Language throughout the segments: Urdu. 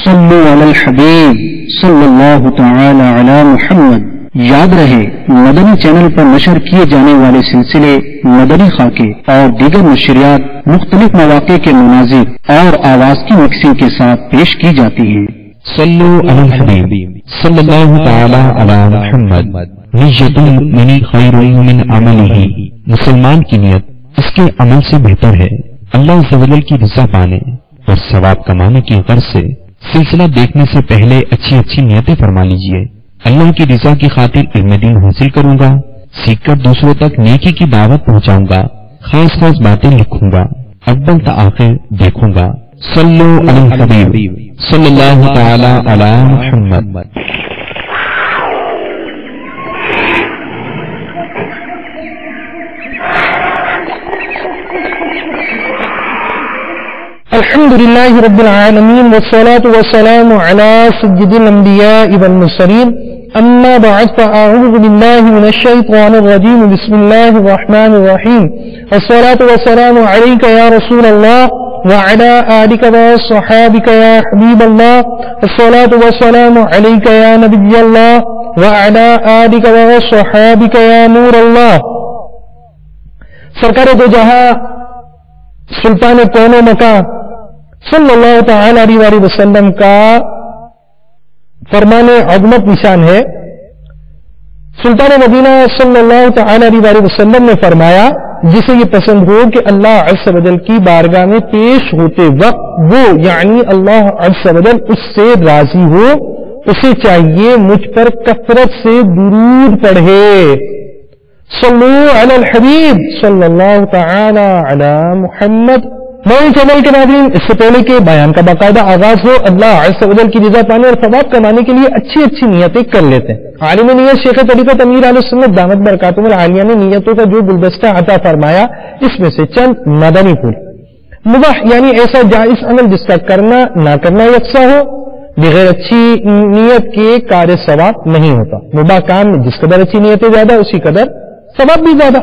صلو علی الحبیب صلی اللہ تعالی علی محمد۔ یاد رہے مدنی چینل پر نشر کیے جانے والے سلسلے مدنی خاکے اور دیگر نشریات مختلف مواقع کے مناظر اور آواز کی مکسنگ کے ساتھ پیش کی جاتی ہیں۔ صلو علی الحبیب صلی اللہ تعالی علی محمد۔ نیت المؤمن خیر من عملہ، مسلمان کی نیت اس کے عمل سے بہتر ہے۔ اللہ عز و جل کی رضا پانے اور ثواب کمانے کی غرض سے سلسلہ دیکھنے سے پہلے اچھی اچھی نیتیں فرما لیجئے۔ اللہ کی رضا کی خاطر علم دین حاصل کروں گا، سیکھ کر دوسروں تک نیکی کی دعوت پہنچاؤں گا، خاص خاص باتیں لکھوں گا، اول تا آخر دیکھوں گا۔ صلو علی الحبیب صلی اللہ تعالی علی محمد۔ الحمد لله رب العالمين والصلاة والسلام على سيد الأنبياء والمرسلين أما بعد فأعوذ بالله من الشيطان الرجيم بسم الله الرحمن الرحيم والصلاة والسلام عليك يا رسول الله وعلى آلك وصحابك يا حبيب الله والصلاة والسلام عليك يا نبي الله وعلى آلك وصحابك يا نور الله۔ سرکار دو جہاں سلطان کون و مکان صلی اللہ تعالی علیہ وسلم کا فرمان عظمت نشان ہے۔ سلطان مدینہ صلی اللہ تعالی علیہ وسلم نے فرمایا جسے یہ پسند ہو کہ اللہ عز و جل کی بارگاہ میں پیش ہوتے وقت وہ یعنی اللہ عز و جل اس سے راضی ہو، اسے چاہیے مجھ پر کثرت سے درود پڑھے۔ صلو علی الحبیب صلی اللہ تعالی علی محمد۔ مدنی چینل کے ناظرین، اس سے پہلے کہ بیان کا باقاعدہ آغاز ہو، اللہ عز و جل کی رضا پانے اور ثواب کمانے کے لیے اچھی اچھی نیتیں کر لیتے ہیں۔ عالم نیت شیخ طریقت امیر اہل سنت دامت برکاتہم العالیہ نے نیتوں کا جو گلدستہ عطا فرمایا، اس میں سے چند مدنی پھول۔ مباح یعنی ایسا جائز عمل جس کا کرنا نہ کرنا یکساں ہو، بغیر اچھی نیت کے کار ثواب نہیں ہوتا۔ مباح کام میں جس قدر اچھی نیتیں زیادہ اسی قدر ثواب بھی زیادہ۔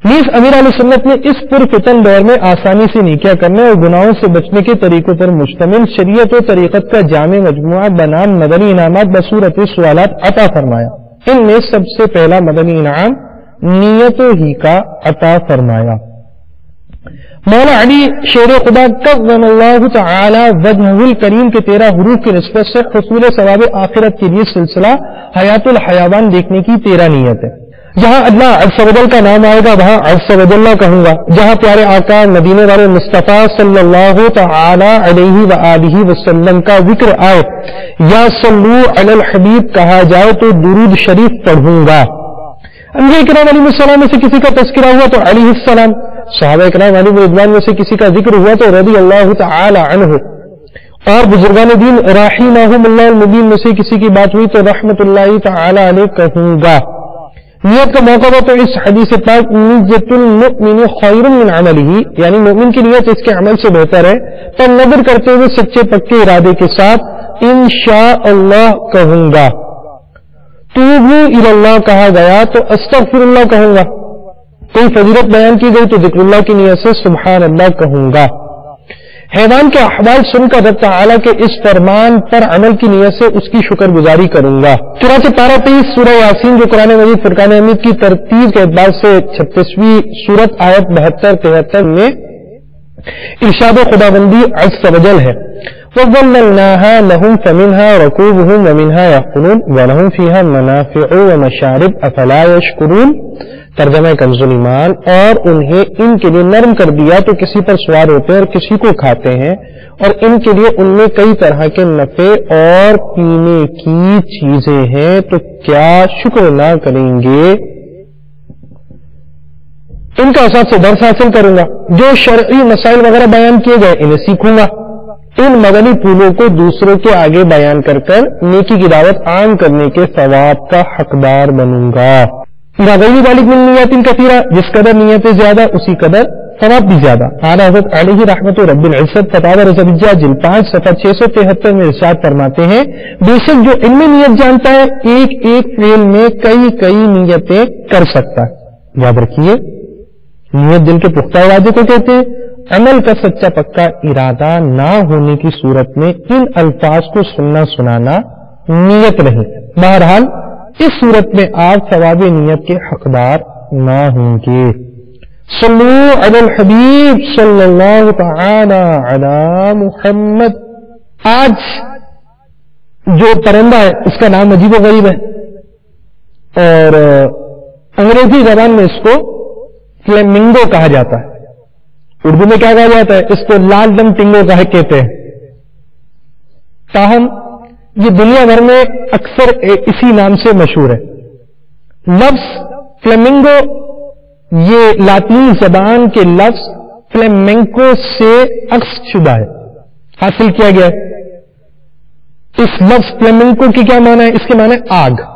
نیز امیر علیہ سنت نے اس پرفتن دور میں آسانی سے نیکیاں کرنے اور گناہوں سے بچنے کے طریقوں پر مشتمل شریعت و طریقت کا جامع مجموعہ بنام مدنی انعامات بصورت سوالات عطا فرمایا۔ ان میں سب سے پہلا مدنی انعام نیتوں ہی کا عطا فرمایا۔ مولا علی شیر خدا کرم اللہ تعالی وجہہ الکریم کے 13 حروف کی نسبت سے حصول ثواب آخرت کے لیے سلسلہ حیات الحیوان دیکھنے کی 13 نیت ہے۔ جہاں اللہ عز و جل کا نام آئے گا وہاں عز و جل کہوں گا، جہاں پیارے آقا مدینے والے مصطفیٰ صلی اللہ تعالی علیہ وآلہ وسلم کا ذکر آئے یا صلو علی الحبیب کہا جائے تو درود شریف پڑھوں گا۔ انبیاء کرام علیہ السلام میں سے کسی کا تذکرہ ہوا تو علیہ السلام، صحابہ کرام علیہ رضوان میں سے کسی کا ذکر ہوا تو رضی اللہ تعالی عنہ، اور بزرگان دین رحمہم اللہ المبین میں سے کسی کی بات ہوئی تو رحمت اللہ تعالی علیہ کہوں گا۔ نیت کا موقع ہو تو اس حدیث پاک نیت المؤمن خیر من عملہ یعنی مومن کی نیت اس کے عمل سے بہتر ہے، پر نظر کرتے ہوئے سچے پکے ارادے کے ساتھ انشاءاللہ کہوں گا۔ توبوا الی اللہ کہا گیا تو استغفر اللہ کہوں گا۔ کوئی فضیلت بیان کی گئی تو ذکر اللہ کی نیت سے سبحان اللہ کہوں گا۔ حیوان کے احوال سن کر رب تعالیٰ کے اس فرمان پر عمل کی نیت سے اس کی شکر گزاری کروں گا۔ چنانچہ پارہ 23 سورہ یاسین جو قرآن مجید فرقان حمید کی ترتیب کے اعتبار سے 36ویں سورت آیت 72-73 میں ارشاد خداوندی عز و جل ہے وَظَلَّلْنَاهَا لَهُمْ فَمِنْهَا رَكُوبُهُمْ وَمِنْهَا يَأْكُلُونَ وَلَهُمْ فِيهَا مَنَافِعُ وَمَشَارِبُ أَفَلَا يَشْكُرُونَ۔ ترجمہ کنز ایمان، اور انہیں ان کے لیے نرم کر دیا تو کسی پر سوار ہوتے ہیں اور کسی کو کھاتے ہیں، اور ان کے لیے ان میں کئی طرح کے نفع اور پینے کی چیزیں ہیں، تو کیا شکر نہ کریں گے؟ ان کا اساس سے درس حاصل کروں گا، جو شرعی مسائل وغیرہ بیان کیے گئے انہیں سیکھوں گا، ان مدنی پھولوں کو دوسروں کے آگے بیان کر کر نیکی کی دعوت عام کرنے کے ثواب کا حقدار بنوں گا۔ غیر ذالک من نیت کثیرہ، جس قدر نیتیں زیادہ اسی قدر ثواب بھی زیادہ۔ اعلیٰ حضرت علیہ رحمت رب العزت فتاوی رضویہ جلد 5 صفحہ 673 میں ارشاد فرماتے ہیں بے شک جو علم نیت جانتا ہے ایک ایک فعل میں کئی کئی نیتیں کر سکتا ہے۔ یاد رکھیے نیت دل کے پختہ ارادے کو کہتے ہیں، عمل کا سچا پکا ارادہ نہ ہونے کی صورت میں ان الفاظ کو سننا سنانا نیت نہیں. بہرحال اس صورت میں آپ ثواب نیت کے حقدار نہ ہوں گے. صلو علی الحبیب صلی اللہ تعالی علی محمد. آج جو پرندہ ہے اس کا نام عجیب و غریب ہے اور انگریزی زبان میں اس کو فلیمنگو کہا جاتا ہے. اردو میں کیا کہا جاتا ہے؟ اس کو لال رنگ ٹنگو کہتے ہیں. تاہم یہ دنیا بھر میں اکثر اسی نام سے مشہور ہے. لفظ فلیمنگو یہ لاطینی زبان کے لفظ فلیمنکو سے عکس شدہ ہے، حاصل کیا گیا ہے. اس لفظ فلیمنکو کی کیا معنی ہے؟ اس کے معنی آگ.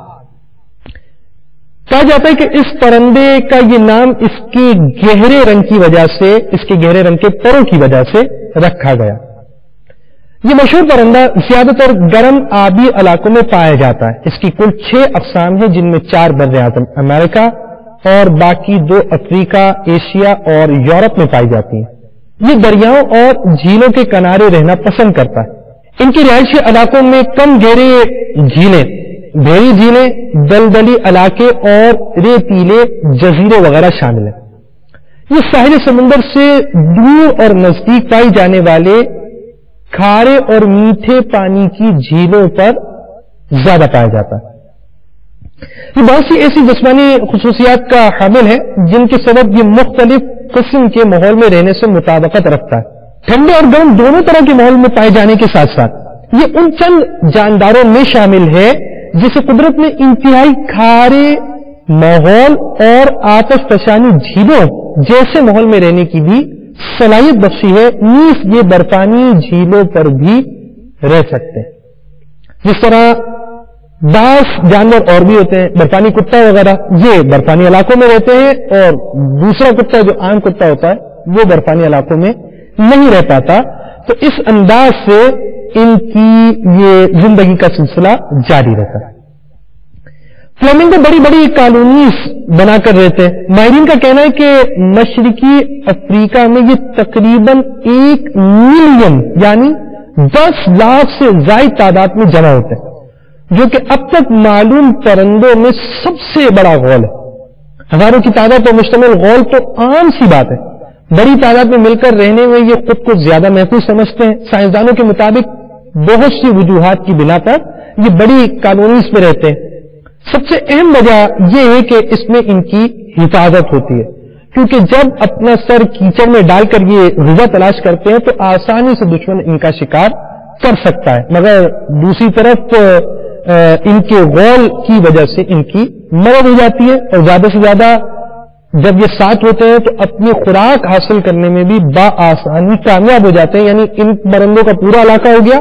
کہا جاتا ہے کہ اس پرندے کا یہ نام اس کے گہرے رنگ کی وجہ سے، اس کے گہرے رنگ کے پروں کی وجہ سے رکھا گیا. یہ مشہور پرندہ زیادہ تر گرم آبی علاقوں میں پایا جاتا ہے. اس کی کل 6 اقسام ہیں، جن میں 4 بر اعظم امریکہ اور باقی 2 افریقہ، ایشیا اور یورپ میں پائی جاتی ہیں. یہ دریاؤں اور جھیلوں کے کنارے رہنا پسند کرتا ہے. ان کی رہائشی علاقوں میں کم گہرے جھیلیں، بھیڑی جھیلیں، دلدلی علاقے اور ریتیلے جزیرے وغیرہ شامل ہیں. یہ ساحل سمندر سے دور اور نزدیک پائی جانے والے کھارے اور میٹھے پانی کی جھیلوں پر زیادہ پایا جاتا ہے. یہ بہت سی ایسی جسمانی خصوصیات کا حامل ہے جن کے سبب یہ مختلف قسم کے ماحول میں رہنے سے مطابقت رکھتا ہے. ٹھنڈے اور گرم دونوں طرح کے ماحول میں پائے جانے کے ساتھ ساتھ یہ ان چند جانداروں میں شامل ہے جسے قدرت نے انتہائی کھارے ماحول اور آتش فشانی جھیلوں جیسے ماحول میں رہنے کی بھی صلاحیت بخشی ہے. نیز یہ برفانی جھیلوں پر بھی رہ سکتے ہیں. جس طرح بعض جانور اور بھی ہوتے ہیں، برفانی کتا وغیرہ، یہ برفانی علاقوں میں رہتے ہیں اور دوسرا کتا جو عام کتا ہوتا ہے وہ برفانی علاقوں میں نہیں رہ پاتا. تو اس انداز سے ان کی یہ زندگی کا سلسلہ جاری رہتا ہے. فلیمنگو بڑی بڑی کالونیز بنا کر رہتے ہیں. ماہرین کا کہنا ہے کہ مشرقی افریقہ میں یہ تقریباً 1 ملین یعنی 10 لاکھ سے زائد تعداد میں جمع ہوتے ہیں، جو کہ اب تک معلوم پرندوں میں سب سے بڑا غول ہے. ہزاروں کی تعداد پر مشتمل غول تو عام سی بات ہے. بڑی تعداد میں مل کر رہنے میں یہ خود کو زیادہ محفوظ سمجھتے ہیں. سائنسدانوں کے مطابق بہت سی وجوہات کی بنا پر یہ بڑی کالونیز میں رہتے ہیں. سب سے اہم وجہ یہ ہے کہ اس میں ان کی حفاظت ہوتی ہے، کیونکہ جب اپنا سر کیچڑ میں ڈال کر یہ غذا تلاش کرتے ہیں تو آسانی سے دشمن ان کا شکار کر سکتا ہے، مگر دوسری طرف ان کے غول کی وجہ سے ان کی مدد ہو جاتی ہے. اور زیادہ سے زیادہ جب یہ ساتھ ہوتے ہیں تو اپنی خوراک حاصل کرنے میں بھی بآسانی کامیاب ہو جاتے ہیں. یعنی ان پرندوں کا پورا علاقہ ہو گیا،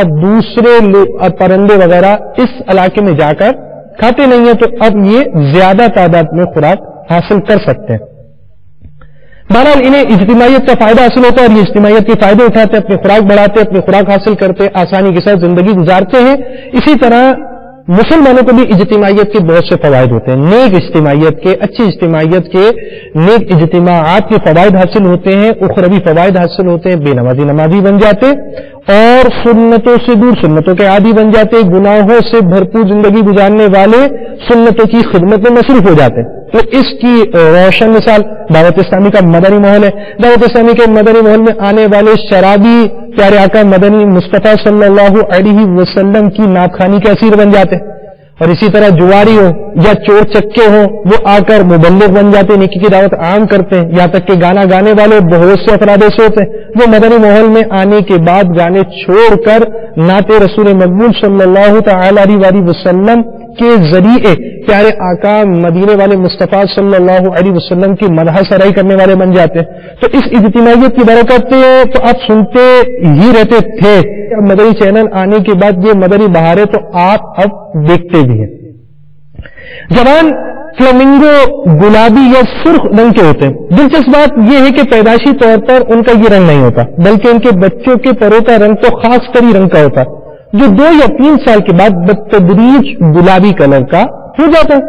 اب دوسرے پرندے وغیرہ اس علاقے میں جا کر کھاتے نہیں ہیں، تو اب یہ زیادہ تعداد میں خوراک حاصل کر سکتے ہیں. بہرحال انہیں اجتماعیت کا فائدہ حاصل ہوتا ہے اور یہ اجتماعیت کے فائدے اٹھاتے ہیں، اپنی خوراک بڑھاتے ہیں، اپنی خوراک حاصل کرتے، آسانی کے ساتھ زندگی گزارتے ہیں. اسی طرح مسلمانوں کو بھی اجتماعیت کے بہت سے فوائد ہوتے ہیں. نیک اجتماعیت کے، اچھی اجتماعیت کے، نیک اجتماعات کے فوائد حاصل ہوتے ہیں، اخروی فوائد حاصل ہوتے ہیں. بے نمازی نمازی بن جاتے اور سنتوں سے دور سنتوں کے عادی بن جاتے، گناہوں سے بھرپور زندگی گزارنے والے سنتوں کی خدمت میں مصروف ہو جاتے. تو اس کی روشن مثال دعوت اسلامی کا مدنی ماحول ہے. دعوت اسلامی کے مدنی ماحول میں آنے والے شرابی پیارے آقا مدنی مصطفیٰ صلی اللہ علیہ وسلم کی ناپخانی کے اسیر بن جاتے. اور اسی طرح جواری ہو یا چور چکے ہوں وہ آ کر مبلغ بن جاتے، نیکی کی دعوت عام کرتے ہیں. یہاں تک کہ گانا گانے والے بہت سے افراد ایسے ہوتے ہیں وہ مدنی ماحول میں آنے کے بعد گانے چھوڑ کر نعت رسول مقبول صلی اللہ تعالی علیہ وسلم کے ذریعے پیارے آقا مدینے والے مصطفیٰ صلی اللہ علیہ وسلم کی مدح سرائی کرنے والے بن جاتے ہیں. تو اس اجتماعیت کی برکت تو آپ سنتے ہی رہتے تھے. مدنی چینل آنے کے بعد یہ مدنی بہاریں تو آپ اب دیکھتے بھی ہیں. جوان فلیمنگو گلابی یا سرخ رنگ کے ہوتے ہیں. دلچسپ بات یہ ہے کہ پیدائشی طور پر ان کا یہ رنگ نہیں ہوتا، بلکہ ان کے بچوں کے پروں کا رنگ تو خاص کری رنگ کا ہوتا ہے، جو 2 یا 3 سال کے بعد بتدریج گلابی کلر کا ہو جاتا ہے.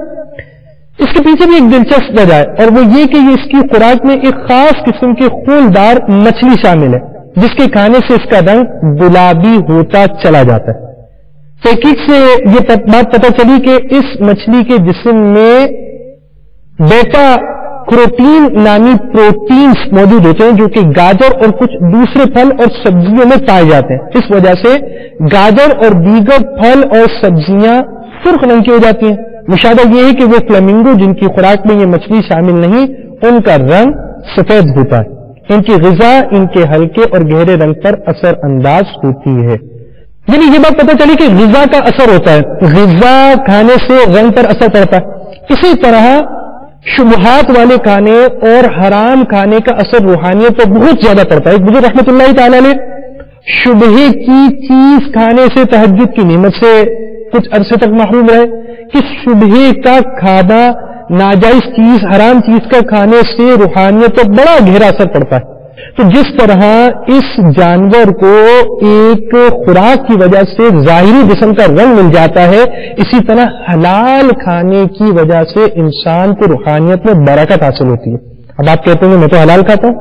اس کے پیچھے بھی ایک دلچسپ وجہ ہے، اور وہ یہ کہ اس کی خوراک میں ایک خاص قسم کی خوندار مچھلی شامل ہے جس کے کھانے سے اس کا رنگ گلابی ہوتا چلا جاتا ہے۔ تحقیق سے یہ بات پتہ چلی کہ اس مچھلی کے جسم میں بیٹا کروٹین نامی پروٹینز موجود ہوتے ہیں جو کہ گاجر اور کچھ دوسرے پھل اور سبزیوں میں پائے جاتے ہیں۔ اس وجہ سے گاجر اور دیگر پھل اور سبزیاں سرخ رنگ کی ہو جاتی ہیں۔ مشاہدہ یہ ہے کہ وہ فلیمنگو جن کی خوراک میں یہ مچھلی شامل نہیں، ان کا رنگ سفید ہوتا ہے۔ ان کی غذا ان کے ہلکے اور گہرے رنگ پر اثر انداز ہوتی ہے۔ یعنی یہ بات پتہ چلی کہ غذا کا اثر ہوتا ہے، غذا کھانے سے رنگ پر اثر پڑتا ہے۔ اسی طرح شبہات والے کھانے اور حرام کھانے کا اثر روحانیت پر بہت زیادہ پڑتا ہے۔ ایک بزرگ رحمۃ اللہ تعالی علیہ شبہے کی چیز کھانے سے تہجد کی نعمت سے کچھ عرصے تک محروم رہے کہ شبہے کا کھانا، ناجائز چیز، حرام چیز کا کھانے سے روحانیت پر بڑا گہرا اثر پڑتا ہے۔ تو جس طرح اس جانور کو ایک خوراک کی وجہ سے ظاہری جسم کا رنگ مل جاتا ہے، اسی طرح حلال کھانے کی وجہ سے انسان کو روحانیت میں برکت حاصل ہوتی ہے۔ اب آپ کہتے ہیں میں تو حلال کھاتا ہوں،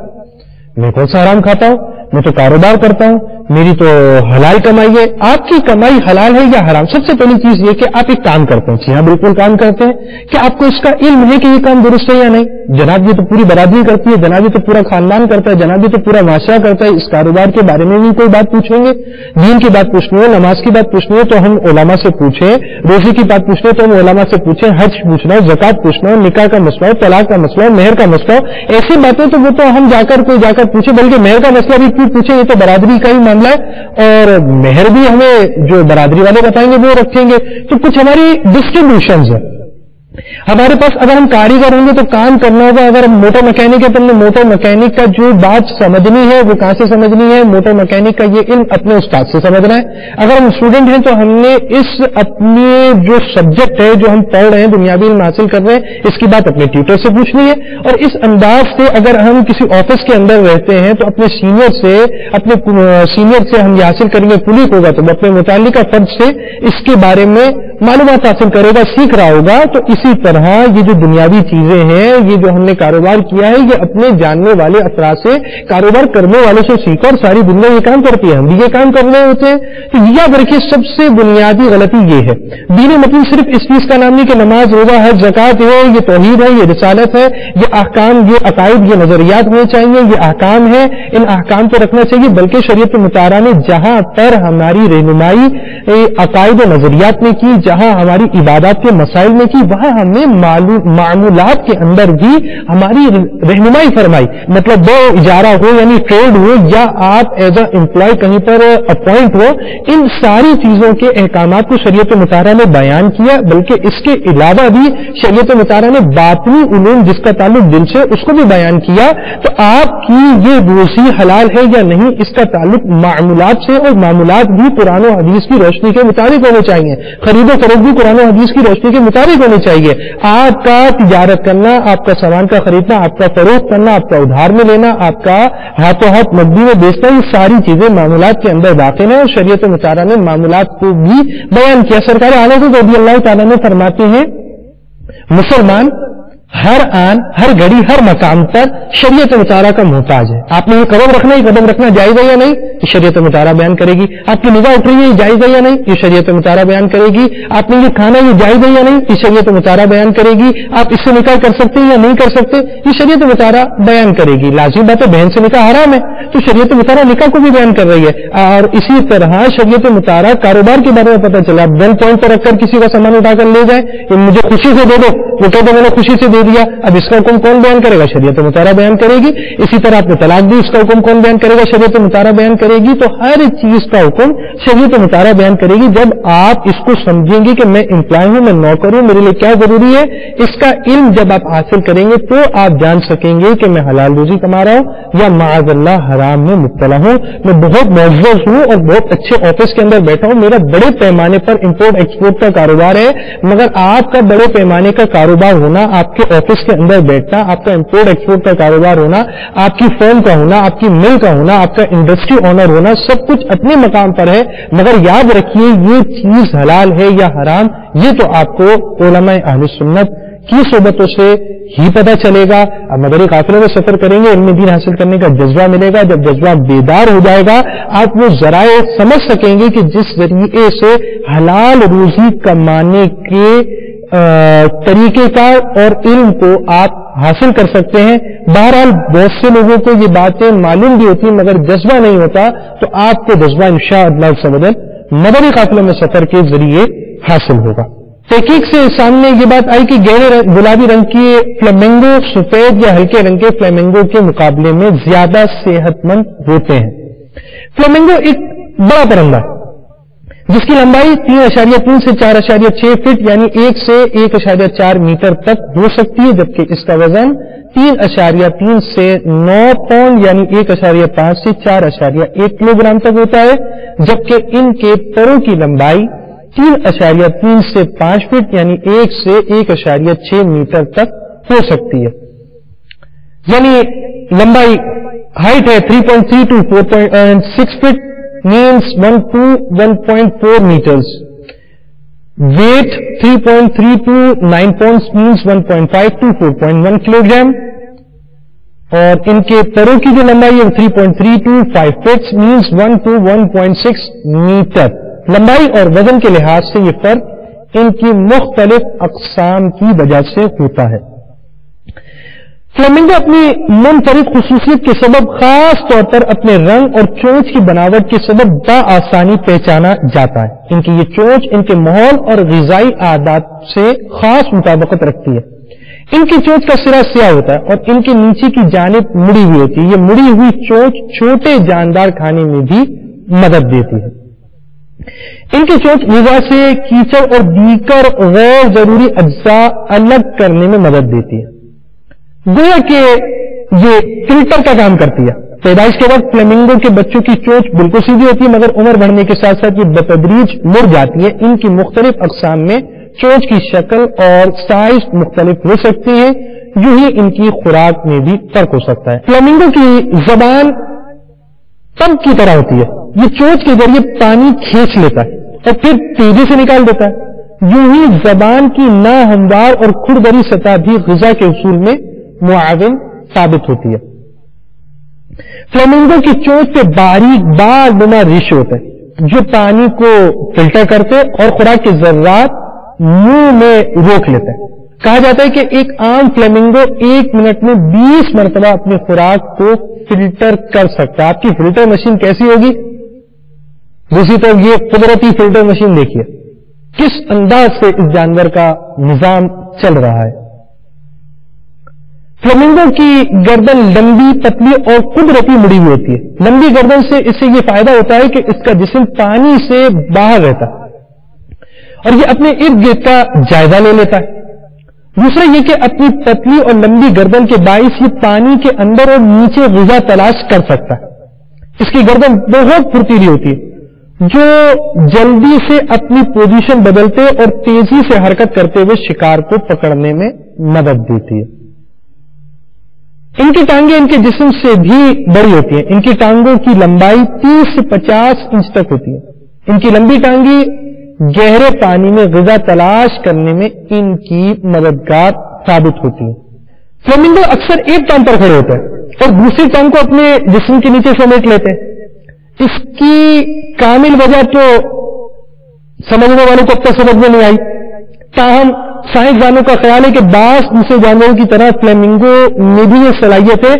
میں کون سا حرام کھاتا ہوں، میں تو کاروبار کرتا ہوں، میری تو حلال کمائی ہے۔ آپ کی کمائی حلال ہے یا حرام؟ سب سے پہلی چیز یہ کہ آپ ایک کام کرتے ہیں۔ جی ہاں، بالکل کام کرتے ہیں۔ کہ آپ کو اس کا علم ہے کہ یہ کام درست ہے یا نہیں؟ جناب یہ تو پوری برادری کرتی ہے، جناب یہ تو پورا خاندان کرتا ہے، جناب یہ تو پورا معاشرہ کرتا ہے۔ اس کاروبار کے بارے میں بھی کوئی بات پوچھیں گے، دین کی بات پوچھنی ہو، نماز کی بات پوچھنی ہو تو ہم علماء سے پوچھیں، روزے کی بات پوچھنی ہو تو ہم علماء سے پوچھیں، حج پوچھنا ہو، زکات پوچھنا ہو، نکاح کا مسئلہ ہو، طلاق کا مسئلہ ہو، مہر کا مسئلہ ہو، ایسی باتیں تو وہ تو ہم جا کر پوچھیں، بلکہ مہر کا مسئلہ بھی کیوں پوچھیں، یہ تو برادری کا ہی معاملہ ہے اور مہر بھی ہمیں جو برادری والے بتائیں گے وہ رکھیں گے۔ تو کچھ ہماری ڈسٹریبیوشنز ہے ہمارے پاس۔ اگر ہم کاریگر ہوں گے تو کام کرنا ہوگا، اگر ہم موٹر مکینک ہے تو ہم نے موٹر مکینک کا جو بات سمجھنی ہے وہ کہاں سے سمجھنی ہے، موٹر مکینک کا یہ علم اپنے استاد سے سمجھنا ہے۔ اگر ہم اسٹوڈنٹ ہیں تو ہم نے اس اپنے جو سبجیکٹ ہے جو ہم پڑھ رہے ہیں، دنیاوی علم حاصل کر رہے ہیں، اس کی بات اپنے ٹیوٹر سے پوچھنی ہے۔ اور اس انداز سے اگر ہم کسی آفس کے اندر رہتے ہیں تو اپنے سینئر سے ہم یہ حاصل کریں گے، کلیگ ہوگا تو وہ اپنے متعلقہ فرد سے اس کے بارے میں معلومات حاصل کرے گا، سیکھ رہا ہوگا۔ تو اسی طرح یہ جو دنیاوی چیزیں ہیں، یہ جو ہم نے کاروبار کیا ہے، یہ اپنے جاننے والے افراد سے، کاروبار کرنے والے سے سیکھا، اور ساری دنیا یہ کام کرتی ہے، ہم بھی یہ کام کر رہے ہوتے ہیں۔ تو یاد رکھیے سب سے بنیادی غلطی یہ ہے، دین مطلب صرف اس چیز کا نام نہیں کہ نماز، روزہ، حج، زکات ہے، یہ توحید ہے، یہ رسالت ہے، یہ احکام، یہ عقائد، یہ نظریات ہونے چاہیے، یہ احکام ہے، ان احکام کو رکھنا چاہیے۔ بلکہ شریعت مطالعہ نے جہاں پر ہماری رہنمائی عقائد و نظریات میں کی، جہاں ہماری عبادات کے مسائل میں کی، وہاں ہم نے معمولات کے اندر بھی ہماری رہنمائی فرمائی۔ مطلب وہ اجارہ ہو یعنی ٹریڈ ہو یا آپ ایز اے امپلائی کہیں پر اپوائنٹ ہو، ان ساری چیزوں کے احکامات کو شریعت مطالعہ نے بیان کیا۔ بلکہ اس کے علاوہ بھی شریعت مطالعہ نے باطنی علوم جس کا تعلق دل سے، اس کو بھی بیان کیا۔ تو آپ کی یہ روزی حلال ہے یا نہیں، اس کا تعلق معمولات سے، اور معمولات بھی قرآن و حدیث کی روشنی کے مطابق ہونے چاہیے، خرید و فروخت بھی قرآن و حدیث کی روشنی کے مطابق ہونی چاہیے۔ آپ کا تجارت کرنا، آپ کا سامان کا خریدنا، آپ کا فروخت کرنا، آپ کا ادھار میں لینا، آپ کا ہاتھوں ہاتھ نقدی میں بیچنا، یہ ساری چیزیں معمولات کے اندر داخل ہیں، اور شریعت مطالعہ نے معمولات کو بھی بیان کیا۔ سرکار اعلیٰ رضی اللہ تعالیٰ نے فرماتے ہیں مسلمان ہر آن، ہر گھڑی، ہر مقام پر شریعت مطالعہ کا محتاج ہے۔ آپ نے یہ قدم رکھنا، یہ قدم رکھنا جائز ہے یا نہیں، یہ شریعت مطالعہ بیان کرے گی۔ آپ کی نگاہ اٹھ رہی ہے، یہ جائز ہے یا نہیں، یہ شریعت مطالعہ بیان کرے گی۔ آپ نے یہ کھانا، یہ جائز ہے یا نہیں، یہ شریعت مطالعہ بیان کرے گی۔ آپ اس سے نکاح کر سکتے ہیں یا نہیں کر سکتے، یہ شریعت مطالعہ بیان کرے گی۔ لازمی بات ہے بہن سے نکاح حرام ہے، تو شریعت مطالعہ نکاح کو بھی بیان کر رہی ہے۔ اور اسی طرح شریعت مطالعہ کاروبار کے بارے میں پتہ چلا، گن پوائنٹ پر رکھ کر کسی کا سامان اٹھا کر لے جائے، یہ مجھے خوشی سے دے دو، وہ کہتے میں نے خوشی سے دے دیا، اب اس کا حکم کون بیان کرے گا، شریعت مطالعہ بیان کرے گی۔ اسی طرح آپ نے طلاق دی، اس کا حکم کون بیان کرے گا، شریعت مطالعہ بیان کرے گی۔ تو ہر چیز کا حکم شریعت مطالعہ بیان کرے گی۔ جب آپ اس کو سمجھیں گے کہ میں امپلائی ہوں، میں نوکر ہوں، میرے لیے کیا ضروری ہے، اس کا علم جب آپ حاصل کریں گے تو آپ جان سکیں گے کہ میں حلال روزی کما رہا ہوں یا معاذ اللہ حرام میں مبتلا ہوں، میں بہت معزز ہوں اور بہت اچھے آفس کے اندر بیٹھا ہوں، میرا بڑے پیمانے پر امپورٹ ایکسپورٹ کا کاروبار ہے۔ مگر آپ کا بڑے پیمانے کا کاروبار ہونا، آپ کے آفس کے اندر بیٹھنا، آپ کا امپورٹ ایکسپورٹ کا کاروبار ہونا، آپ کی فرم کا ہونا، آپ کی مل کا ہونا، آپ کا انڈسٹری آنر ہونا، سب کچھ اپنے مقام پر ہے۔ مگر یاد رکھیے یہ چیز حلال ہے یا حرام، یہ تو آپ کو علماء اہل سنت کی صحبتوں سے ہی پتہ چلے گا. اب مدنی قافلے میں سفر کریں گے، علم دین حاصل کرنے کا جذبہ ملے گا. جب جذبہ بیدار ہو جائے گا آپ وہ ذرائع سمجھ سکیں گے کہ جس ذریعے سے حلال روزی کمانے کے طریقے کا اور علم کو آپ حاصل کر سکتے ہیں. بہرحال بہت سے لوگوں کو یہ باتیں معلوم بھی ہوتی ہیں مگر جذبہ نہیں ہوتا، تو آپ کو جذبہ انشاءاللہ مدنی قافلے میں سفر کے ذریعے حاصل ہوگا. تحقیق سے سامنے یہ بات آئی کہ گہرے گلابی رنگ کے فلیمنگو سفید یا ہلکے رنگ کے فلیمنگو کے مقابلے میں زیادہ صحت مند ہوتے ہیں. فلیمنگو ایک بڑا پرندہ جس کی لمبائی 3.3 سے 4.6 فٹ یعنی 1 سے 1.4 میٹر تک ہو سکتی ہے، جبکہ اس کا وزن 3.3 سے 9 پاؤنڈ یعنی 1.5 سے 4.1 کلو گرام تک ہوتا ہے، جبکہ ان کے پروں کی لمبائی 3.3 سے 5 فٹ یعنی 1 سے 1.6 میٹر تک ہو سکتی ہے. یعنی لمبائی ہائٹ ہے 3.3 to 4.6 fit means 1 to 1.4 meters. Weight 3.3 to 9 pounds means 1.5 to 4.1 kilogram. اور ان کے پروں کی جو لمبائی ہے 3.3 to 5 feet means 1 to 1.6 meter. لمبائی اور وزن کے لحاظ سے یہ فرق ان کی مختلف اقسام کی وجہ سے ہوتا ہے. فلیمنگو اپنی منفرد خصوصیت کے سبب خاص طور پر اپنے رنگ اور چونچ کی بناوٹ کے سبب بآسانی پہچانا جاتا ہے. ان کی یہ چونچ ان کے ماحول اور غذائی عادات سے خاص مطابقت رکھتی ہے. ان کی چونچ کا سرا سیاہ ہوتا ہے اور ان کے نیچے کی جانب مڑی ہوئی ہوتی ہے. یہ مڑی ہوئی چونچ چھوٹے جاندار کھانے میں بھی مدد دیتی ہے. ان کی چونچ غذا سے کیچڑ اور دیگر غیر ضروری اجزاء الگ کرنے میں مدد دیتی ہے. گویا کہ یہ فلٹر کا کام کرتی ہے. پیدائش کے وقت فلیمنگو کے بچوں کی چونچ بالکل سیدھی ہوتی ہے مگر عمر بڑھنے کے ساتھ ساتھ یہ بتدریج مڑ جاتی ہے. ان کی مختلف اقسام میں چونچ کی شکل اور سائز مختلف ہو سکتی ہے، یوں ہی ان کی خوراک میں بھی فرق ہو سکتا ہے. فلیمنگو کی زبان پمپ کی طرح ہوتی ہے. یہ چونچ کے ذریعے پانی کھینچ لیتا ہے اور پھر تیزی سے نکال دیتا ہے. یوں ہی زبان کی ناہموار اور کھردری سطح بھی غذا کے حصول میں معاون ثابت ہوتی ہے. فلیمنگو کی چونچ پہ باریک بال نما ریشے ہوتے ہیں جو پانی کو فلٹر کرتے اور خوراک کے ذرات منہ میں روک لیتے ہیں. کہا جاتا ہے کہ ایک عام فلیمنگو 1 منٹ میں 20 مرتبہ اپنی خوراک کو فلٹر کر سکتا ہے. آپ کی فلٹر مشین کیسی ہوگی؟ دوسری طرف یہ قدرتی فلٹر مشین دیکھیے کس انداز سے اس جانور کا نظام چل رہا ہے. فلیمنگو کی گردن لمبی پتلی اور قدرتی مڑی ہوئی ہوتی ہے. لمبی گردن سے اس سے یہ فائدہ ہوتا ہے کہ اس کا جسم پانی سے باہر رہتا ہے اور یہ اپنے ارد گرد کا جائزہ لے لیتا ہے. دوسرا یہ کہ اپنی پتلی اور لمبی گردن کے باعث یہ پانی کے اندر اور نیچے غذا تلاش کر سکتا ہے. اس کی گردن بہت پھرتیلی ہوتی ہے جو جلدی سے اپنی پوزیشن بدلتے اور تیزی سے حرکت کرتے ہوئے شکار کو پکڑنے میں مدد دیتی ہے. ان کی ٹانگیں ان کے جسم سے بھی بڑی ہوتی ہیں. ان کی ٹانگوں کی لمبائی 30 سے 50 انچ تک ہوتی ہے. ان کی لمبی ٹانگیں گہرے پانی میں غذا تلاش کرنے میں ان کی مددگار ثابت ہوتی ہیں. فلیمنگو اکثر ایک ٹانگ پر کھڑے ہوتے ہیں اور دوسری ٹانگ کو اپنے جسم کے نیچے سمیٹ لیتے ہیں. اس کی کامل وجہ تو سمجھنے والوں کو اب تک سمجھ میں نہیں آئی، تاہم سائنسدانوں کا خیال ہے کہ بعض دوسرے جانوروں کی طرح فلیمنگو میں بھی یہ صلاحیت ہے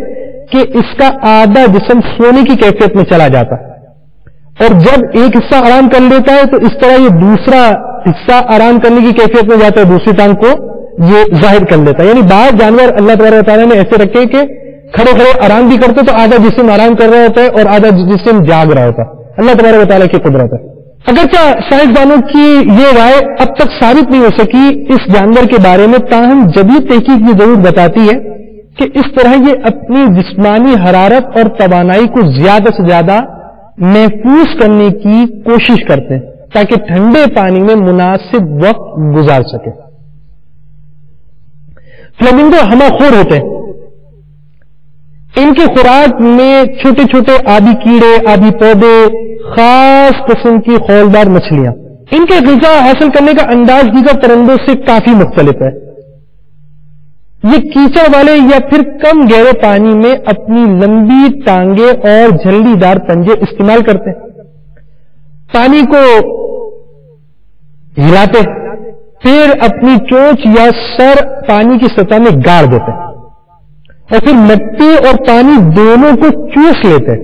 کہ اس کا آدھا جسم سونے کی کیفیت میں چلا جاتا ہے اور جب ایک حصہ آرام کر لیتا ہے تو اس طرح یہ دوسرا حصہ آرام کرنے کی کیفیت میں جاتا ہے، دوسری ٹانگ کو یہ ظاہر کر لیتا ہے. یعنی بعض جانور اللہ تبارک و تعالیٰ نے ایسے رکھے کہ کھڑے کھڑے آرام بھی کرتے تو آدھا جسم آرام کر رہا ہوتا ہے اور آدھا جسم جاگ رہا ہوتا ہے. اللہ تبارک و تعالیٰ کی قدرت ہے. اگرچہ سائنسدانوں کی یہ رائے اب تک ثابت نہیں ہو سکی اس جانور کے بارے میں، تاہم جدید تحقیق یہ ضرور بتاتی ہے کہ اس طرح یہ اپنی جسمانی حرارت اور توانائی کو زیادہ سے زیادہ محفوظ کرنے کی کوشش کرتے ہیں تاکہ ٹھنڈے پانی میں مناسب وقت گزار سکے. فلیمنگو ہمہ خور ہوتے ہیں. ان کی خوراک میں چھوٹے چھوٹے آبی کیڑے، آبی پودے، خاص قسم کی خولدار مچھلیاں. ان کے غذا حاصل کرنے کا انداز دیگر پرندوں سے کافی مختلف ہے. یہ کیچڑ والے یا پھر کم گہرے پانی میں اپنی لمبی ٹانگیں اور جھلڈی دار پنجے استعمال کرتے ہیں، پانی کو ہلاتے، پھر اپنی چونچ یا سر پانی کی سطح میں گاڑ دیتے اور پھر مٹی اور پانی دونوں کو چوس لیتے۔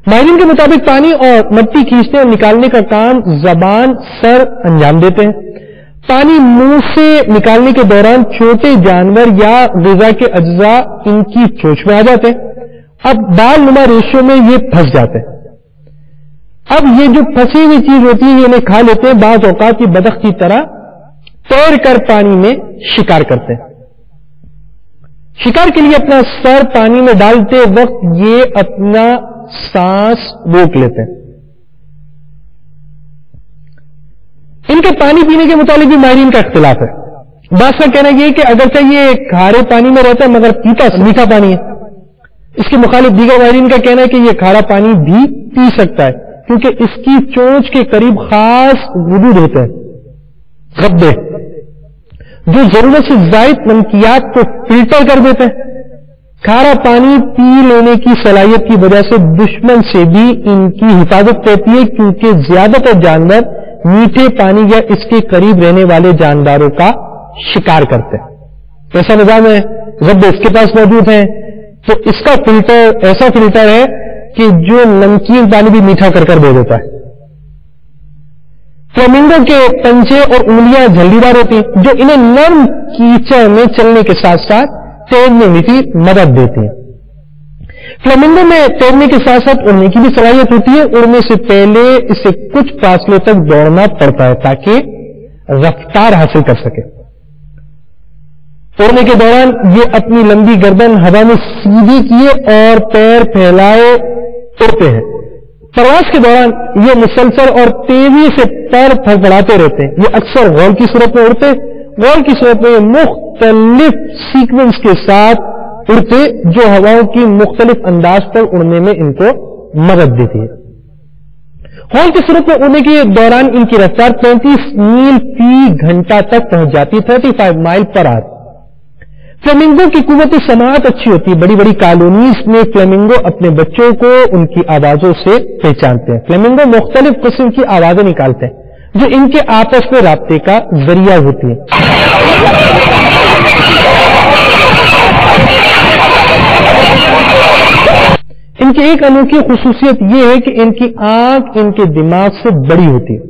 ماہرین کے مطابق پانی اور مٹی کھینچنے اور نکالنے کا کام زبان سر انجام دیتے ہیں۔ پانی منہ سے نکالنے کے دوران چھوٹے جانور یا غذا کے اجزاء ان کی چونچ میں آ جاتے ہیں، اب بال نما ریشوں میں یہ پھنس جاتے ہیں۔ اب یہ جو پھنسی ہوئی چیز ہوتی ہے یہ انہیں کھا لیتے ہیں، بعض اوقات یہ بدخ کی طرح تیر کر پانی میں شکار کرتے ہیں۔ شکار کے لیے اپنا سر پانی میں ڈالتے وقت یہ اپنا سانس روک لیتے ہیں۔ ان کے پانی پینے کے متعلق بھی ماہرین کا اختلاف ہے۔ بعض کا کہنا یہ کہ اگرچہ یہ کھارے پانی میں رہتا ہے مگر پیتا میٹھا پانی ہے۔ اس کے مخالف دیگر ماہرین کا کہنا ہے کہ یہ کھارا پانی بھی پی سکتا ہے کیونکہ اس کی چونچ کے قریب خاص غدود ہوتے ہیں، غدے، جو ضرورت سے زائد نمکیات کو فلٹر کر دیتے ہیں۔ کھارا پانی پی لینے کی صلاحیت کی وجہ سے دشمن سے بھی ان کی حفاظت رہتی ہے کیونکہ زیادہ تر جانور میٹھے پانی یا اس کے قریب رہنے والے جانداروں کا شکار کرتے ہیں۔ ایسا نظام ہے، غدے اس کے پاس موجود ہیں تو اس کا فلٹر ایسا فلٹر ہے کہ جو نمکین پانی بھی میٹھا کر کر دے دیتا ہے۔ فلیمنگو کے پنجے اور انگلیاں جھلدیدار ہوتی ہیں جو انہیں نرم کیچڑ میں چلنے کے ساتھ ساتھ تیرنے میں بھی مدد دیتی ہیں۔ فلیمنگو میں تیرنے کے ساتھ ساتھ اڑنے کی بھی صلاحیت ہوتی ہے، اڑنے سے پہلے اسے کچھ فاصلے تک دوڑنا پڑتا ہے تاکہ رفتار حاصل کر سکے۔ اڑنے کے دوران یہ اپنی لمبی گردن ہوا میں سیدھی کیے اور پیر پھیلائے اڑتے ہیں۔ پرواز کے دوران یہ مسلسل اور تیزی سے پیر پھڑپڑاتے رہتے ہیں۔ یہ اکثر غول کی صورت میں اڑتے، غول کی صورت میں یہ مختلف سیکوینس کے ساتھ اڑتے جو ہواؤں کی مختلف انداز پر اڑنے میں ان کو مدد دیتی ہے۔ غول کی صورت میں اڑنے کے دوران ان کی رفتار 35 میل فی گھنٹہ تک پہنچ جاتی، 35 مائل پر آور۔ فلیمنگو کی قوت سماعت اچھی ہوتی ہے، بڑی بڑی کالونیز میں فلیمنگو اپنے بچوں کو ان کی آوازوں سے پہچانتے ہیں۔ فلیمنگو مختلف قسم کی آوازیں نکالتے ہیں جو ان کے آپس میں رابطے کا ذریعہ ہوتی ہیں۔ ان کی ایک انوکھی خصوصیت یہ ہے کہ ان کی آنکھ ان کے دماغ سے بڑی ہوتی ہے۔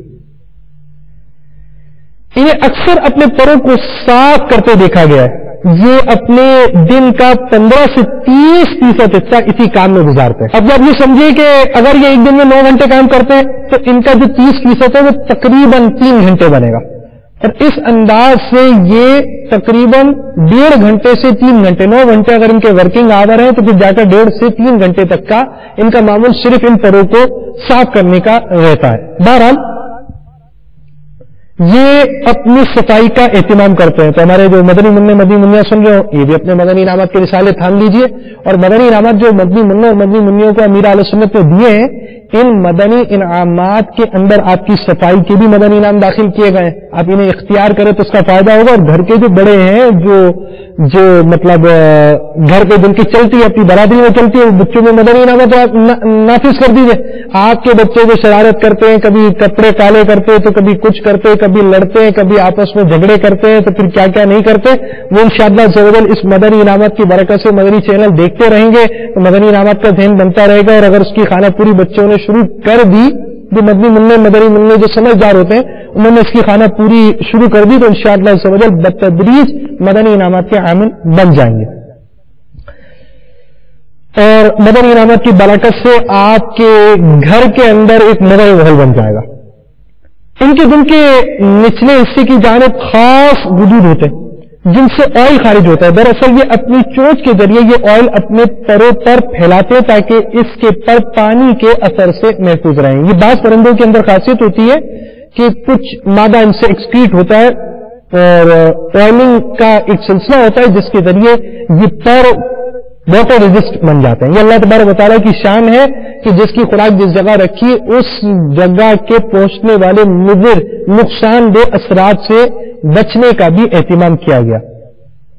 انہیں اکثر اپنے پروں کو صاف کرتے دیکھا گیا ہے۔ یہ اپنے دن کا 15 سے 30% حصہ اسی کام میں گزارتے ہیں۔ اب آپ یہ سمجھیے کہ اگر یہ ایک دن میں 9 گھنٹے کام کرتے ہیں تو ان کا جو 30% ہے وہ تقریباً 3 گھنٹے بنے گا، اور اس انداز سے یہ تقریباً 1.5 گھنٹے سے 3 گھنٹے، 9 گھنٹے اگر ان کے ورکنگ آور ہیں تو پھر جا کر 1.5 سے 3 گھنٹے تک کا ان کا معمول صرف ان پروں کو صاف کرنے کا رہتا ہے۔ بہرحال یہ اپنی صفائی کا اہتمام کرتے ہیں۔ تو ہمارے جو مدنی منیا سن رہے ہو یہ بھی اپنے مدنی انعامات کے رسالے تھام لیجئے، اور مدنی انعامات جو مدنی منوں اور مدنی منیوں کو امیر اہل سنت نے دیے ہیں، ان مدنی انعامات کے اندر آپ کی صفائی کے بھی مدنی انعام داخل کیے گئے ہیں۔ آپ انہیں اختیار کریں تو اس کا فائدہ ہوگا، اور گھر کے جو بڑے ہیں جو مطلب گھر پہ جن کی چلتی ہے، اپنی برادری میں چلتی ہے، بچوں میں مدنی انعامات نافذ کر دیجیے۔ آپ کے بچے جو شرارت کرتے ہیں، کبھی کپڑے کالے کرتے ہیں تو کبھی کچھ کرتے، کبھی لڑتے ہیں، کبھی آپس میں جھگڑے کرتے ہیں، تو پھر کیا کیا نہیں کرتے، وہ انشاءاللہ عزوجل اس مدنی انعامات کی برکت سے مدنی چینل دیکھتے رہیں گے تو مدنی انعامات کا ذہن بنتا رہے گا، اور اگر اس کی خانہ پوری بچوں نے شروع کر دی، جو مدنی منع جو سمجھدار ہوتے ہیں انہوں نے اس کی خانہ پوری شروع کر دی، تو انشاءاللہ عزوجل بتدریج مدنی انعامات کے عامل بن جائیں گے۔ اور مدنی انعامات کی برکت سے آپ کے گھر کے اندر ایک مدنی ماحول بن جائے گا۔ ان کے دل کے نچلے حصے کی جانب خاص غدود ہوتے ہیں جن سے آئل خارج ہوتا ہے۔ دراصل یہ اپنی چونچ کے ذریعے یہ آئل اپنے پروں پر پھیلاتے ہیں تاکہ اس کے پر پانی کے اثر سے محفوظ رہیں۔ یہ بعض پرندوں کے اندر خاصیت ہوتی ہے کہ کچھ مادہ ان سے ایکسکریٹ ہوتا ہے اور آئلنگ کا ایک سلسلہ ہوتا ہے جس کے ذریعے یہ پر واٹر ریزسٹ بن جاتے ہیں۔ یہ اللہ تبارک و تعالیٰ کی شان ہے کہ جس کی خوراک جس جگہ رکھی اس جگہ کے پہنچنے والے مضر نقصان دہ اثرات سے بچنے کا بھی اہتمام کیا گیا۔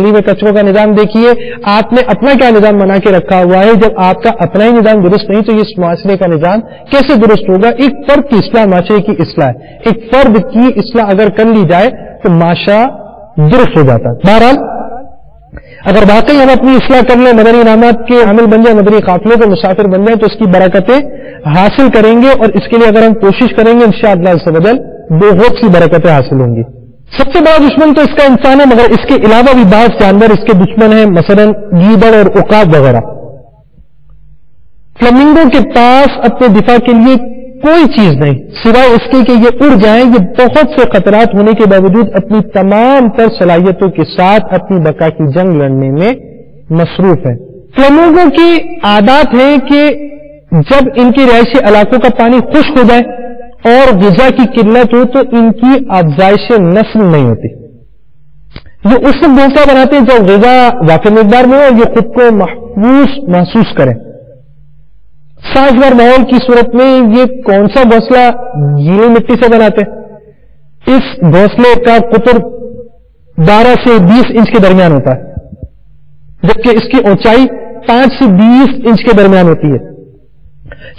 گلی میں کچروں کا نظام دیکھیے، آپ نے اپنا کیا نظام بنا کے رکھا ہوا ہے. جب آپ کا اپنا ہی نظام درست نہیں تو یہ معاشرے کا نظام کیسے درست ہوگا؟ ایک فرد کی اصلاح معاشرے کی اصلاح ہے. ایک فرد کی اصلاح اگر کر لی جائے تو معاشرہ درست ہو جاتا ہے. بہرحال اگر واقعی ہم اپنی اصلاح کر لیں، مدنی انعامات کے عامل بن جائیں، مدنی قافلے کے مسافر بن جائیں، تو اس کی برکتیں حاصل کریں گے، اور اس کے لیے اگر ہم کوشش کریں گے انشاءاللہ عز و جل بہت سی برکتیں حاصل ہوں گی. سب سے بڑا دشمن تو اس کا انسان ہے، مگر اس کے علاوہ بھی بعض جانور اس کے دشمن ہیں، مثلا گیدڑ اور عقاب وغیرہ. فلمنگو کے پاس اپنے دفاع کے لیے کوئی چیز نہیں سوائے اس کے کہ یہ اڑ جائیں. یہ بہت سے خطرات ہونے کے باوجود اپنی تمام تر صلاحیتوں کے ساتھ اپنی بقا کی جنگ لڑنے میں مصروف ہے. فلمنگو کی عادات ہے کہ جب ان کے رہائشی علاقوں کا پانی خشک ہو جائے اور غذا کی قلت ہو تو ان کی افزائش نسل نہیں ہوتی. یہ اس وقت گھونسلہ بناتے ہیں جب غذا وافر مقدار میں ہو اور یہ خود کو محفوظ محسوس کریں. سازگار ماحول کی صورت میں یہ کون سا گھونسلہ گیلی مٹی سے بناتے ہیں؟ اس گھونسلے کا قطر 12 سے 20 انچ کے درمیان ہوتا ہے، جبکہ اس کی اونچائی 5 سے 20 انچ کے درمیان ہوتی ہے.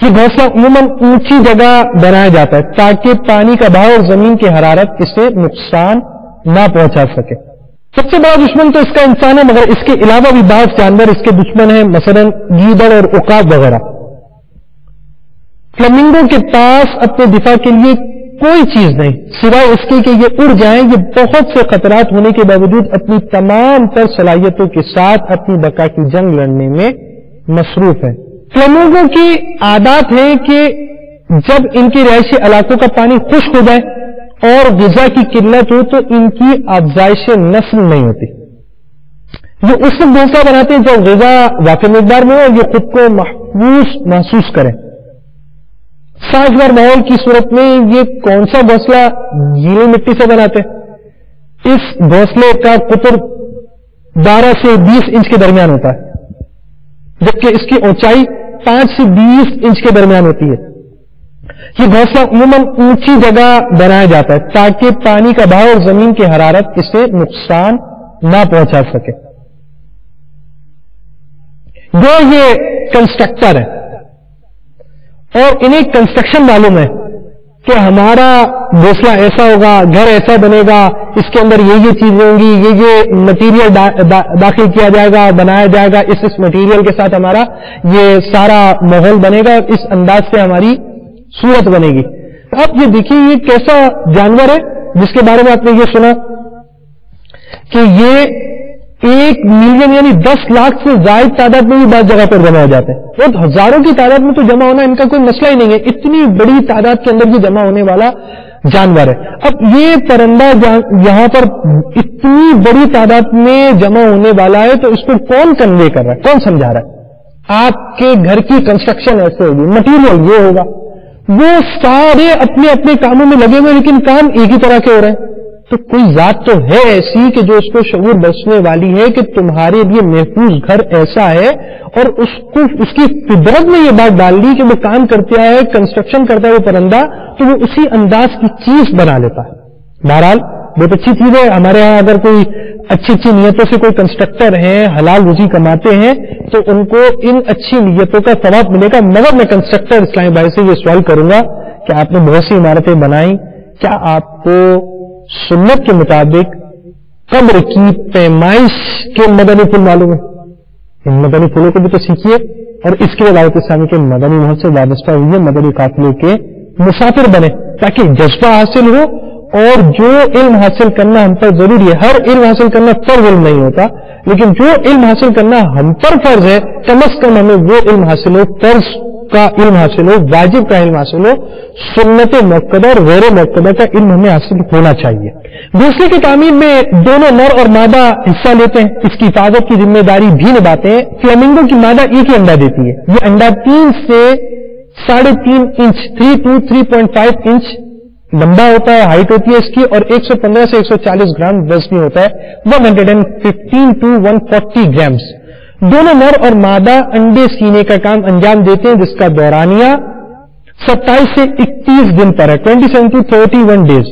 یہ گھونسلہ عموماً اونچی جگہ بنایا جاتا ہے تاکہ پانی کا بہاؤ اور زمین کی حرارت اسے نقصان نہ پہنچا سکے. سب سے بڑا دشمن تو اس کا انسان ہے، مگر اس کے علاوہ بھی بعض جانور اس کے دشمن ہیں، مثلا گیدڑ اور عقاب وغیرہ. فلمنگو کے پاس اپنے دفاع کے لیے کوئی چیز نہیں سوائے اس کے کہ یہ اڑ جائیں. یہ بہت سے خطرات ہونے کے باوجود اپنی تمام تر صلاحیتوں کے ساتھ اپنی بقا کی جنگ لڑنے میں مصروف ہے. فلمنگو کی عادات ہے کہ جب ان کے رہائشی علاقوں کا پانی خشک ہو جائے اور غذا کی قلت ہو تو ان کی افزائش نسل نہیں ہوتی. یہ اس وقت گھونسلہ بناتے ہیں جب غذا وافر مقدار میں ہو اور یہ خود کو محفوظ محسوس کریں. سازگار ماحول کی صورت میں یہ کون سا گھونسلہ گیلی مٹی سے بناتے ہیں؟ اس گھونسلے کا قطر 12 سے 20 انچ کے درمیان ہوتا ہے، جبکہ اس کی اونچائی 5 سے 20 انچ کے درمیان ہوتی ہے. یہ گھونسلہ عموماً اونچی جگہ بنایا جاتا ہے تاکہ پانی کا بہاؤ اور زمین کی حرارت اسے نقصان نہ پہنچا سکے. جو یہ کنسٹرکٹر ہے اور انہیں کنسٹرکشن معلوم ہے کہ ہمارا گھونسلہ ایسا ہوگا، گھر ایسا بنے گا، اس کے اندر یہ چیزیں ہوں گی، یہ مٹیریل داخل کیا جائے گا، بنایا جائے گا، اس مٹیریل کے ساتھ ہمارا یہ سارا ماحول بنے گا اور اس انداز سے ہماری صورت بنے گی. اب یہ دیکھیے یہ کیسا جانور ہے جس کے بارے میں آپ نے یہ سنا کہ یہ 1 ملین یعنی 10 لاکھ سے زائد تعداد میں بھی بعض جگہ پر جمع ہو جاتے ہیں. اور ہزاروں کی تعداد میں تو جمع ہونا ان کا کوئی مسئلہ ہی نہیں ہے، اتنی بڑی تعداد کے اندر یہ جمع ہونے والا جانور ہے. اب یہ پرندہ یہاں پر اتنی بڑی تعداد میں جمع ہونے والا ہے تو اس کو کون کنوے کر رہا ہے، کون سمجھا رہا ہے؟ آپ کے گھر کی کنسٹرکشن ایسے ہوگی، مٹیریل یہ ہوگا، وہ سارے اپنے اپنے کاموں میں لگے ہوئے لیکن کام ایک ہی طرح کے ہو رہے ہیں. تو کوئی ذات تو ہے ایسی کہ جو اس کو شعور بخشنے والی ہے کہ تمہارے لیے محفوظ گھر ایسا ہے، اور اس کی فطرت میں یہ بات ڈال دی کہ وہ کام کرتا ہے، کنسٹرکشن کرتا ہے وہ پرندہ، تو وہ اسی انداز کی چیز بنا لیتا ہے. بہرحال بہت اچھی چیز ہے. ہمارے یہاں اگر کوئی اچھی نیتوں سے کوئی کنسٹرکٹر ہیں، حلال روزی کماتے ہیں، تو ان کو ان اچھی نیتوں کا ثواب ملے گا. مگر میں کنسٹرکٹر اسلامی بھائی سے یہ سوال کروں گا کہ آپ نے بہت سی عمارتیں بنائی، کیا آپ کو سنت کے مطابق قبر کی پیمائش کے مدنی پھول معلوم ہے؟ ان مدنی پھولوں کو بھی تو سیکھیے. اور اس کے لیے دعوت اسلامی کے مدنی محل سے وابستہ ہوئے مدنی قافلے کے مسافر بنے تاکہ جذبہ حاصل ہو. اور جو علم حاصل کرنا ہم پر ضروری ہے، ہر علم حاصل کرنا فرض علم نہیں ہوتا، لیکن جو علم حاصل کرنا ہم پر فرض ہے کم از کم ہمیں وہ علم حاصل ہو، فرض کا علم حاصل ہو، واجب کا علم حاصل ہو، سنت مؤکدہ اور غیر مؤکدہ کا علم ہمیں حاصل ہونا چاہیے. گھونسلے کی تعمیر میں دونوں نر اور مادہ حصہ لیتے ہیں، اس کی حفاظت کی ذمہ داری بھی نبھاتے ہیں. فلیمنگو کی مادہ ایک ہی انڈا دیتی ہے. یہ انڈا 3 سے 3.5 انچ 3 to 3.5 انچ لمبا ہوتا ہے، ہائٹ ہوتی ہے اس کی، اور 115 سے 140 گرام وزنی ہوتا ہے، 115 to 140 گرامز. دونوں نر اور مادہ انڈے سینے کا کام انجام دیتے ہیں جس کا دورانیہ 27 سے 31 دن پر ہے، 27 to 31 days.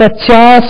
50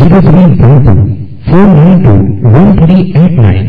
0322492138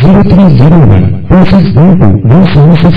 03012612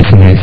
SMS